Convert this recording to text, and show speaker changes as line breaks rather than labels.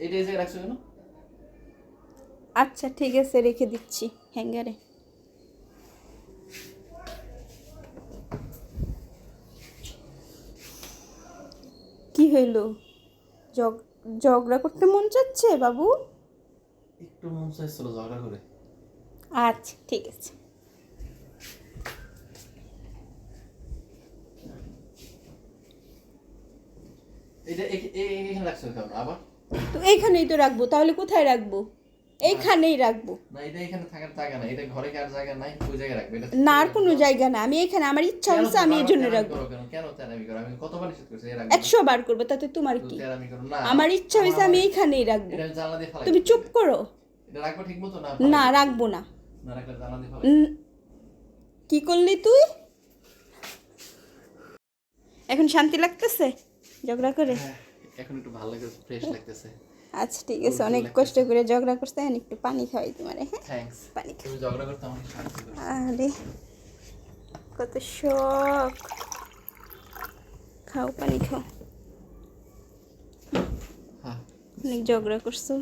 এটা এই জায়গায় রাখছো কেন?
আচ্ছা ঠিক আছে, রেখে দিচ্ছি হ্যাঙ্গারে। কি হইলো? ঝগড়া করতে মন চাচ্ছে বাবু?
একটু মন চাইছিল ঝগড়া করে।
আচ্ছা ঠিক আছে।
এটা এখানে রাখছো কেন আবার?
তো এইখানেই তো রাখবো, তাহলে কোথায় রাখবো? এইখানেই রাখবো।
না, এটা এখানে থাকার জায়গা না, এটা ঘরে কার জায়গা নাই, ওই জায়গায় রাখবে। এটা
না, আর কোনো জায়গা না, আমি এখানে আমার ইচ্ছা হচ্ছে আমি এই জন্য রাখবো।
কেন তেরামি করো? আমি কতবার নিষেধ করছি এর আগে?
100 বার করবো, তাতে তোমার কি?
তেরামি করো না,
আমার ইচ্ছা হয়েছে আমি এইখানেই রাখবো।
এটা জানলা দিয়ে ফালাই।
তুমি চুপ করো।
এটা রাখবো ঠিক মতো না?
না, রাখবো না।
না রাখলে জানলা দিয়ে ফালাই।
কি করলি তুই? এখন শান্তি লাগতেছে ঝগড়া করে?
এখন একটু ভালো লাগে, ফ্রেশ লাগতেছে।
আচ্ছা ঠিক আছে, অনেক কষ্ট করে ঝগড়া করতে, এখন একটু পানি খাওয়াই তোমারে। হ্যাঁ,
থ্যাঙ্কস।
পানি খাও।
তুমি ঝগড়া করতে আমাকে সাহায্য করো।
আরে কত শখ। খাও, পানি খাও।
হ্যাঁ,
অনেক ঝগড়া করছো।